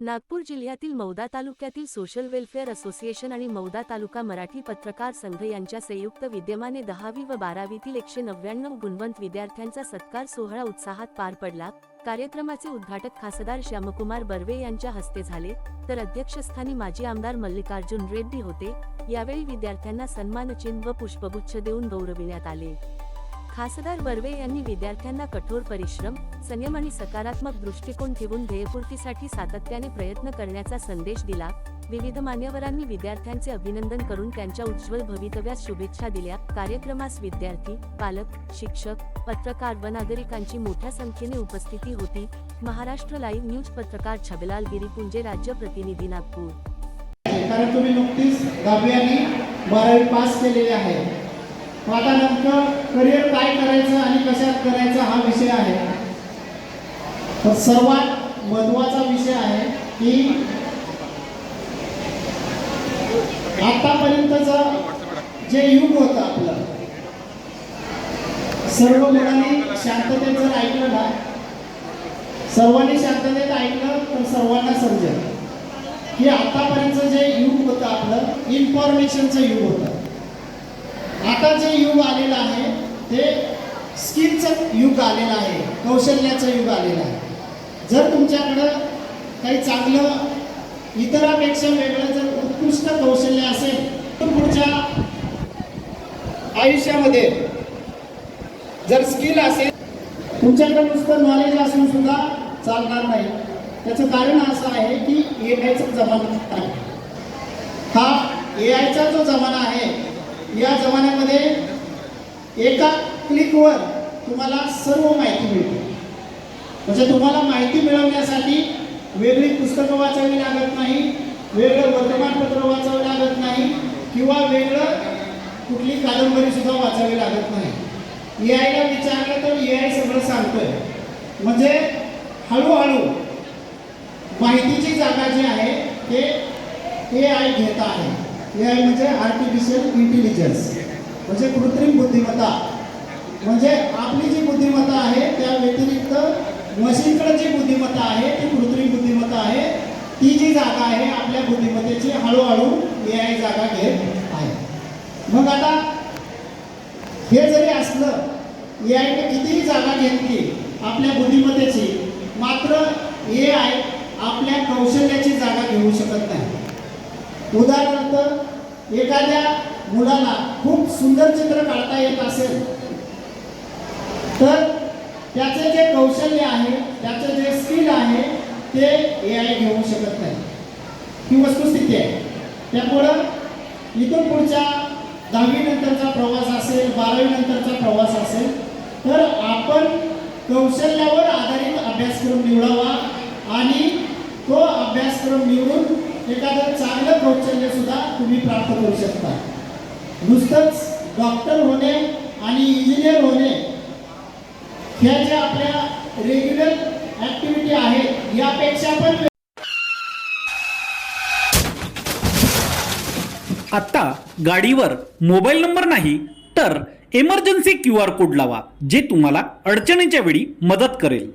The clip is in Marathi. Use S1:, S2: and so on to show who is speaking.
S1: नागपूर जिल्ह्यातील मौदा तालुक्यातील सोशल वेलफेअर असोसिएशन आणि मौदा तालुका मराठी पत्रकार संघ यांच्या संयुक्त विद्यमाने 10वी व 12वीतील 199 गुणवंत विद्यार्थ्यांचा सत्कार सोहळा उत्साहात पार पडला। कार्यक्रमाचे उद्घाटक खासदार श्यामकुमार बर्वे यांच्या हस्ते झाले, तर अध्यक्षस्थानी माजी आमदार मल्लिकार्जुन रेड्डी होते। यावेळी विद्यार्थ्यांना सन्मानचिन्ह व पुष्पगुच्छ देऊन गौरविण्यात आले। खासदार बर्वे यांनी विद्यार्थ्यांना कठोर परिश्रम, संयम आणि सकारात्मक दृष्टिकोन ठेवून ध्येयपूर्तीसाठी सातत्याने प्रयत्न करण्याचा संदेश दिला। विविध मान्यवरांनी विद्यार्थ्यांचे अभिनंदन करून त्यांच्या उज्ज्वल भवितव्यास शुभेच्छा दिल्या। कार्यक्रमास विद्यार्थी, पालक, शिक्षक, पत्रकार व नागरिकांची मोठ्या संख्येने उपस्थिती होती। महाराष्ट्र लाईव्ह न्यूज पत्रकार छबिलाल गिरीपुंजे, राज्य प्रतिनिधी, नागपूर।
S2: कारण तुम्ही नुकतीच 10वी आणि 12वी पास केलेले आहे, आता नेमकं करिअर काय करायचं आणि कशात करायचं हा विषय आहे। तर सर्वात महत्त्वाचा विषय आहे की आतापर्यंतचं जे युग होतं आपलं, सर्व मुलांनी शांततेत जर ऐकलं ना, सर्वांनी शांततेत ऐकलं तर सर्वांना समजेल की आतापर्यंतचं जे युग होतं आपलं इन्फॉर्मेशनचं युग होतं। आता जे युग आलेलं आहे ते स्किलचं युग आलेलं आहे, कौशल्याचं युग आलेलं आहे। जर तुमच्याकडं काही चांगलं, इतरांपेक्षा वेगळं जर उत्कृष्ट कौशल्य असेल तर पुढच्या आयुष्यामध्ये जर स्किल असेल, तुमच्याकडे नुसतं नॉलेज असून सुद्धा चालणार नाही। त्याचं कारण असं आहे की एआयचा जमाना आहे। हा एआयचा जो जमाना आहे, या जमान्यामध्ये एका क्लिकवर तुम्हाला सर्व माहिती मिळते। म्हणजे तुम्हाला माहिती मिळवण्यासाठी वेगळी पुस्तकं वाचावी लागत नाही, वेगळं वर्तमानपत्र वाचावं लागत नाही, किंवा वेगळं कुठली कादंबरी सुद्धा वाचावी लागत नाही। एआयला विचारलं तर एआय सगळं सांगतोय। म्हणजे हळूहळू माहितीची जागा जी आहे ते एआय घेत आहे। एआय म्हणजे आर्टिफिशियल इंटेलिजन्स, म्हणजे कृत्रिम बुद्धिमत्ता। म्हणजे आपली जी बुद्धिमत्ता आहे त्या व्यतिरिक्त मशीनकडे जी बुद्धिमत्ता आहे ती कृत्रिम बुद्धिमत्ता आहे। ती जी जागा आहे आपल्या बुद्धिमत्तेची हळूहळू एआय जागा घेत आहे। मग आता हे जरी असलं, एआयने कितीही जागा घेतली आपल्या बुद्धिमत्तेची, मात्र एआय आपल्या कौशल्याची जागा घेऊ शकत नाही। उदाहरणार्थ, एखाद्या मुलाला खूप सुंदर चित्र काढता येत असेल तर त्याचे जे कौशल्य आहे, त्याचे जे स्किल आहे ते एआय घेऊ शकत नाही। ही वस्तुस्थिती आहे। त्यामुळं इथून पुढच्या 10वी नंतरचा प्रवास असेल, 12वी नंतरचा प्रवास असेल, तर आपण कौशल्यावर आधारित अभ्यासक्रम निवडावा आणि तो अभ्यासक्रम निवडून एखादं चांगलं कौशल्य सुद्धा तुम्ही प्राप्त करू शकता। नुसतंच डॉक्टर होणे आणि इंजिनियर होणे ह्या ज्या आपल्या रेग्युलर ऍक्टिव्हिटी आहेत, यापेक्षा पण
S3: आता गाडीवर मोबाईल नंबर नाही तर इमर्जन्सी QR कोड लावा, जे तुम्हाला अडचणीच्या वेळी मदत करेल।